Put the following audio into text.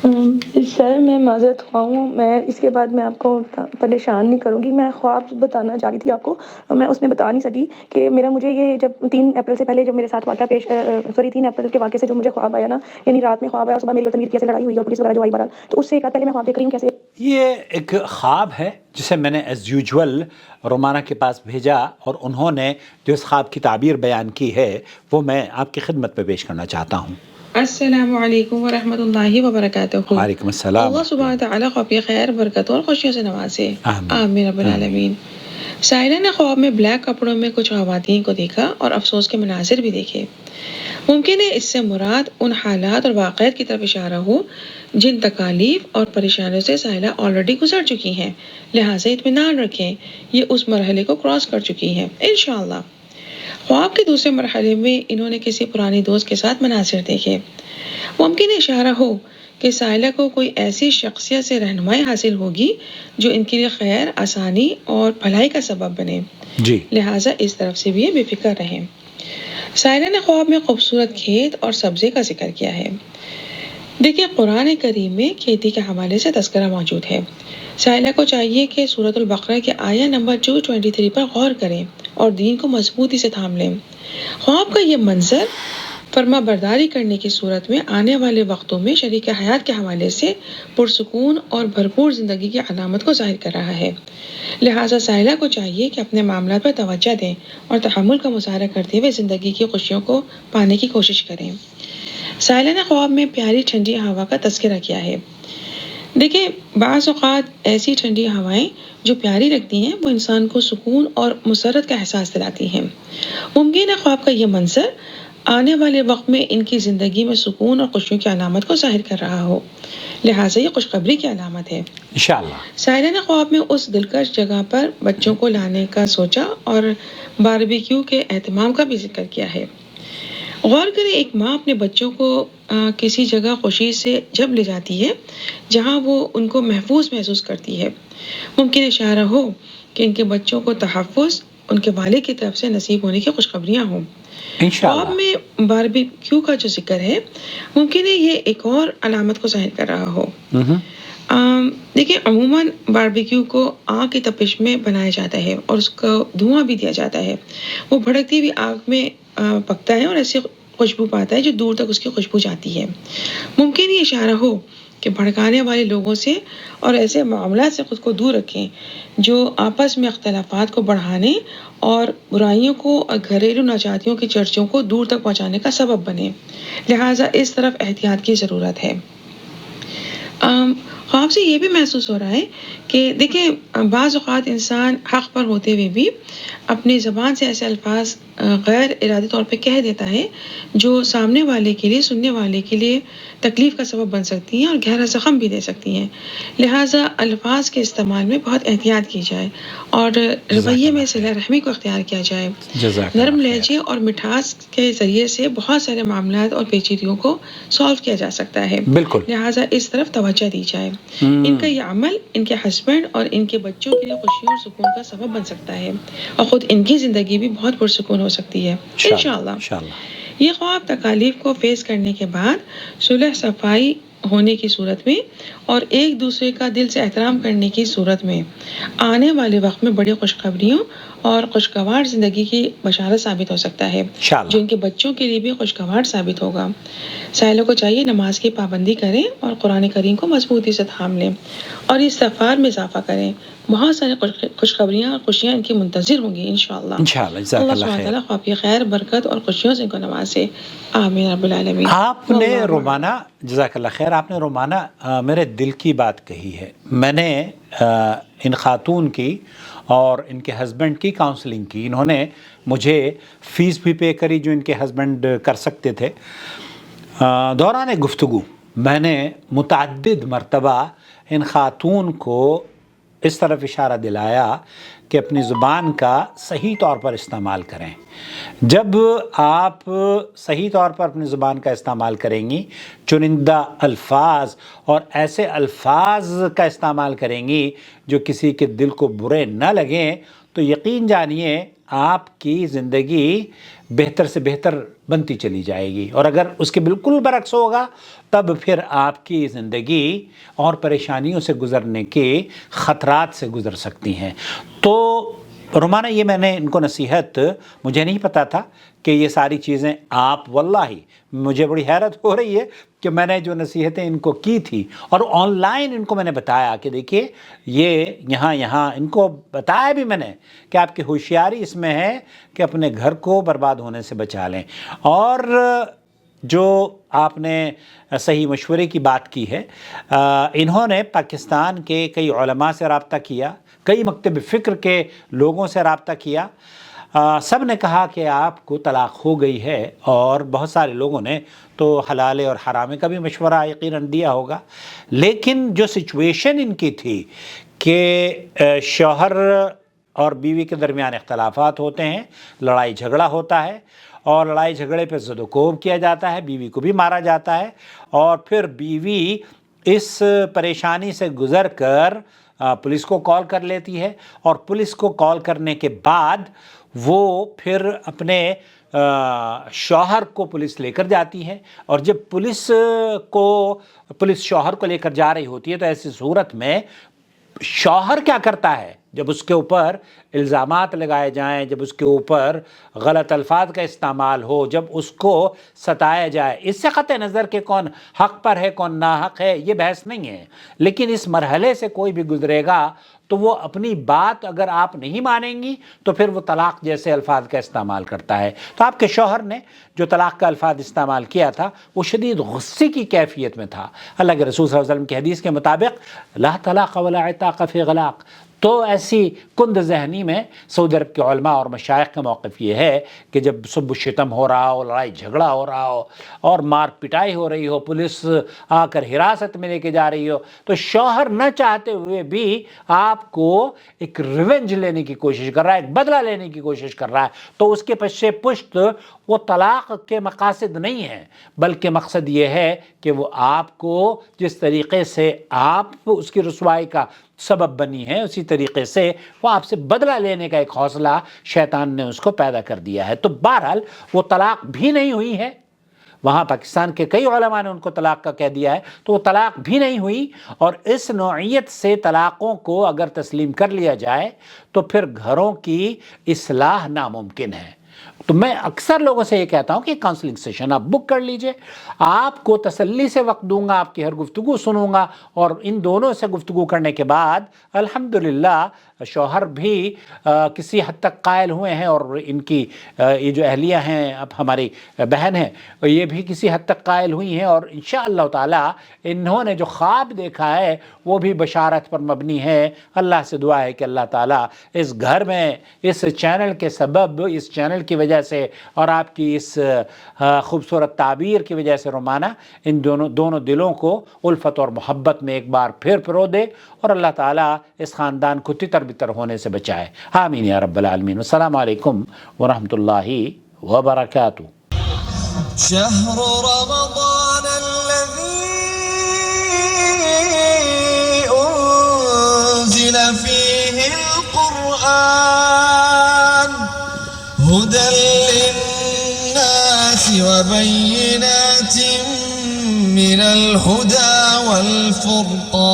سر میں معذرت خواہ ہوں، میں اس کے بعد میں آپ کو پریشان نہیں کروں گی۔ میں خواب بتانا چاہ رہی تھی آپ کو، میں اس میں بتا نہیں سکی کہ مجھے یہ جب 3 اپریل سے پہلے جب میرے ساتھ واقعہ 3 اپریل کے واقعے سے جو مجھے خواب آیا نا، یعنی رات میں خواب آیا، صبح میری تنویر کیسے لڑائی ہوئی اور پولیس وغیرہ جو آئی بہرحال، تو اس سے ایک رات پہلے میں خواب دیکھ رہی ہوں کیسے یہ ایک خواب ہے جسے میں نے ایز یوجول رومانہ کے پاس بھیجا، اور انہوں نے جو اس خواب کی تعبیر بیان کی ہے وہ میں آپ کی خدمت میں پیش کرنا چاہتا ہوں۔ السلام علیکم ورحمۃ اللہ وبرکاتہ۔ وعلیکم السلام۔ اللہ سبحانہ تعالیٰ کو اپنی خیر، برکت اور خوشیوں سے نوازے، آمین رب العالمین۔ سائلہ نے خواب میں بلیک کپڑوں میں کچھ خواتین کو دیکھا اور افسوس کے مناظر بھی دیکھے۔ ممکن ہے اس سے مراد ان حالات اور واقعات کی طرف اشارہ ہو جن تکالیف اور پریشانیوں سے سائلہ آلریڈی گزر چکی ہیں، لہٰذا اطمینان رکھیں، یہ اس مرحلے کو کراس کر چکی ہیں انشاءاللہ۔ خواب کے دوسرے مرحلے میں انہوں نے کسی پرانی دوست کے ساتھ مناظر دیکھے۔ ممکن اشارہ ہو کہ سائلہ کو کوئی ایسی شخصیت سے رہنمائی حاصل ہوگی جو ان کے لیے خیر، آسانی اور بھلائی کا سبب بنے، لہٰذا اس طرف سے بھی بے فکر رہیں۔ سائلہ نے خواب میں خوبصورت کھیت اور سبزے کا ذکر کیا ہے۔ دیکھیں، قرآن کریم میں کھیتی کے حوالے سے تذکرہ موجود ہے۔ سائلہ کو چاہیے کہ سورۃ البقرہ کے آیہ نمبر 223 پر غور کریں اور دین کو مضبوطی سے تھام لیں۔ خواب کا یہ منظر فرما برداری کرنے کی صورت میں آنے والے وقتوں میں شریک حیات کے حوالے سے پرسکون اور بھرپور زندگی کی علامت کو ظاہر کر رہا ہے، لہٰذا سائلہ کو چاہیے کہ اپنے معاملات پر توجہ دیں اور تحمل کا مظاہرہ کرتے ہوئے زندگی کی خوشیوں کو پانے کی کوشش کریں۔ سائلہ نے خواب میں پیاری ٹھنڈی ہوا کا تذکرہ کیا ہے۔ دیکھیں، بعض اوقات ایسی ٹھنڈی ہوائیں جو پیاری لگتی ہیں وہ انسان کو سکون اور مسرت کا احساس دلاتی ہیں۔ ممکن ہے خواب کا یہ منظر آنے والے وقت میں ان کی زندگی میں سکون اور خوشیوں کی علامت کو ظاہر کر رہا ہو، لہٰذا یہ خوشخبری کی علامت ہے انشاءاللہ۔ سائلہ نے خواب میں اس دلکش جگہ پر بچوں کو لانے کا سوچا اور باربیکیو کے اہتمام کا بھی ذکر کیا ہے۔ غور کریں، ایک ماں اپنے بچوں کو کسی جگہ خوشی سے جب لے جاتی ہے جہاں وہ ان کو محفوظ محسوس کرتی ہے، ممکن اشارہ ہو کہ ان کے بچوں کو تحفظ ان کے والد کی طرف سے نصیب ہونے کی خوشخبریاں ہوں۔ خواب میں باربیکیو کا جو ذکر ہے، ممکن ہے یہ ایک اور علامت کو ظاہر کر رہا ہو۔ دیکھیں، عموماً باربیکیو کو آگ کی تپش میں بنایا جاتا ہے اور اس کو دھواں بھی دیا جاتا ہے۔ وہ بھڑکتی ہوئی آگ میں پکتا ہے اور ایسی خوشبو پاتا ہے جو دور تک اس کی خوشبو جاتی ہے۔ ممکن یہ اشارہ ہو کہ بھڑکانے والے لوگوں سے اور ایسے معاملات سے خود کو دور رکھیں جو آپس میں اختلافات کو بڑھانے اور برائیوں کو اور گھریلو ناجاتیوں کی چرچوں کو دور تک پہنچانے کا سبب بنے، لہٰذا اس طرف احتیاط کی ضرورت ہے۔ خواب سے یہ بھی محسوس ہو رہا ہے کہ دیکھیں، بعض اوقات انسان حق پر ہوتے ہوئے بھی اپنی زبان سے ایسے الفاظ غیر ارادی طور پہ کہہ دیتا ہے جو سامنے والے کے لیے، سننے والے کے لیے تکلیف کا سبب بن سکتی ہیں اور گہرا زخم بھی دے سکتی ہیں، لہٰذا الفاظ کے استعمال میں بہت احتیاط کی جائے اور رویے میں صلہ رحمی کو اختیار کیا جائے۔ نرم لہجے اور مٹھاس کے ذریعے سے بہت سارے معاملات اور پیچیدگیوں کو سالو کیا جا سکتا ہے، لہٰذا اس طرف توجہ دی جائے۔ ان کا یہ عمل ان کے ہسبینڈ اور ان کے بچوں کے لیے خوشی اور سکون کا سبب بن سکتا ہے اور خود ان کی زندگی بھی بہت پرسکون ہو سکتی ہے انشاءاللہ۔ یہ خواب تکالیف کو فیس کرنے کے بعد صلح صفائی ہونے کی صورت میں اور ایک دوسرے کا دل سے احترام کرنے کی صورت میں آنے والے وقت میں بڑی خوشخبریوں اور خوشگوار زندگی کی بشارت ثابت ہو سکتا ہے، جو ان کے بچوں کے لیے بھی خوشگوار ثابت ہوگا۔ سائلوں کو چاہیے نماز کی پابندی کریں اور قرآن کریم کو مضبوطی سے تھام لیں اور استغفار میں اضافہ کریں۔ بہت سارے خوشخبریاں اور خوشیاں ان کی منتظر ہوں گی انشاءاللہ۔ اللہ سبحانہ تعالیٰ خواب کی خیر، برکت اور خوشیوں سے ان کو نوازے، آمین رب العالمین۔ آپ نے رومانہ، جزاک اللہ خیر، آپ نے رومانہ میرے دل کی بات کہی ہے۔ میں نے ان خاتون کی اور ان کے ہسبینڈ کی کاؤنسلنگ کی، انہوں نے مجھے فیس بھی پے کری جو ان کے ہسبینڈ کر سکتے تھے۔ دوران گفتگو میں نے متعدد مرتبہ ان خاتون کو اس طرف اشارہ دلایا کہ اپنی زبان کا صحیح طور پر استعمال کریں۔ جب آپ صحیح طور پر اپنی زبان کا استعمال کریں گی، چنندہ الفاظ اور ایسے الفاظ کا استعمال کریں گی جو کسی کے دل کو برے نہ لگیں، تو یقین جانیے آپ کی زندگی بہتر سے بہتر بنتی چلی جائے گی، اور اگر اس کے بالکل برعکس ہوگا تب پھر آپ کی زندگی اور پریشانیوں سے گزرنے کے خطرات سے گزر سکتی ہیں۔ تو رومانہ، یہ میں نے ان کو نصیحت، مجھے نہیں پتا تھا کہ یہ ساری چیزیں آپ، واللہ مجھے بڑی حیرت ہو رہی ہے کہ میں نے جو نصیحتیں ان کو کی تھی اور آن لائن ان کو میں نے بتایا کہ دیکھیے یہ یہاں ان کو بتایا بھی میں نے کہ آپ کی ہوشیاری اس میں ہے کہ اپنے گھر کو برباد ہونے سے بچا لیں۔ اور جو آپ نے صحیح مشورے کی بات کی ہے، انہوں نے پاکستان کے کئی علماء سے رابطہ کیا، کئی مکتب فکر کے لوگوں سے رابطہ کیا، سب نے کہا کہ آپ کو طلاق ہو گئی ہے، اور بہت سارے لوگوں نے تو حلال اور حرام کا بھی مشورہ یقیناً دیا ہوگا، لیکن جو سچویشن ان کی تھی کہ شوہر اور بیوی کے درمیان اختلافات ہوتے ہیں، لڑائی جھگڑا ہوتا ہے، اور لڑائی جھگڑے پہ زد و کوب کیا جاتا ہے، بیوی کو بھی مارا جاتا ہے، اور پھر بیوی اس پریشانی سے گزر کر پولیس کو کال کر لیتی ہے، اور پولیس کو کال کرنے کے بعد وہ پھر اپنے شوہر کو پولیس لے کر جاتی ہے، اور جب پولیس شوہر کو لے کر جا رہی ہوتی ہے تو ایسی صورت میں شوہر کیا کرتا ہے؟ جب اس کے اوپر الزامات لگائے جائیں، جب اس کے اوپر غلط الفاظ کا استعمال ہو، جب اس کو ستایا جائے، اس سے قطع نظر کہ کون حق پر ہے کون ناحق ہے یہ بحث نہیں ہے، لیکن اس مرحلے سے کوئی بھی گزرے گا تو وہ اپنی بات اگر آپ نہیں مانیں گی تو پھر وہ طلاق جیسے الفاظ کا استعمال کرتا ہے۔ تو آپ کے شوہر نے جو طلاق کا الفاظ استعمال کیا تھا وہ شدید غصے کی کیفیت میں تھا۔ اللہ کے رسول صلی اللہ علیہ وسلم کی حدیث کے مطابق لا طلاق ولا عتاق فی غلاق۔ تو ایسی کند ذہنی میں سعودی عرب کے علماء اور مشائخ کا موقف یہ ہے کہ جب سب و شتم ہو رہا ہو، لڑائی جھگڑا ہو رہا ہو، اور مار پٹائی ہو رہی ہو، پولیس آ کر حراست میں لے کے جا رہی ہو، تو شوہر نہ چاہتے ہوئے بھی آپ کو ایک ریونج لینے کی کوشش کر رہا ہے، ایک بدلہ لینے کی کوشش کر رہا ہے، تو اس کے پیچھے پشت وہ طلاق کے مقاصد نہیں ہیں، بلکہ مقصد یہ ہے کہ وہ آپ کو جس طریقے سے آپ اس کی رسوائی کا سبب بنی ہے اسی طریقے سے وہ آپ سے بدلہ لینے کا ایک حوصلہ شیطان نے اس کو پیدا کر دیا ہے۔ تو بہرحال وہ طلاق بھی نہیں ہوئی ہے، وہاں پاکستان کے کئی علماء نے ان کو طلاق کا کہہ دیا ہے، تو وہ طلاق بھی نہیں ہوئی، اور اس نوعیت سے طلاقوں کو اگر تسلیم کر لیا جائے تو پھر گھروں کی اصلاح ناممکن ہے۔ تو میں اکثر لوگوں سے یہ کہتا ہوں کہ کاؤنسلنگ سیشن آپ بک کر لیجئے، آپ کو تسلی سے وقت دوں گا، آپ کی ہر گفتگو سنوں گا، اور ان دونوں سے گفتگو کرنے کے بعد الحمدللہ شوہر بھی کسی حد تک قائل ہوئے ہیں، اور ان کی یہ جو اہلیہ ہیں، اب ہماری بہن ہیں، یہ بھی کسی حد تک قائل ہوئی ہیں، اور انشاءاللہ تعالی انہوں نے جو خواب دیکھا ہے وہ بھی بشارت پر مبنی ہے۔ اللہ سے دعا ہے کہ اللہ تعالی اس گھر میں اس چینل کے سبب، اس چینل کی وجہ سے اور آپ کی اس خوبصورت تعبیر کی وجہ سے رومانہ ان دونوں دلوں کو الفت اور محبت میں ایک بار پھر پرو دے، اور اللہ تعالیٰ اس خاندان کو تتر بتر ہونے سے بچائے۔ آمین یا رب العالمین۔ السلام علیکم ورحمۃ اللہ وبرکاتہ۔ شهر رمضان الذي أنزل فيه القرآن هدى للناس وبينات من الهدى والفرقان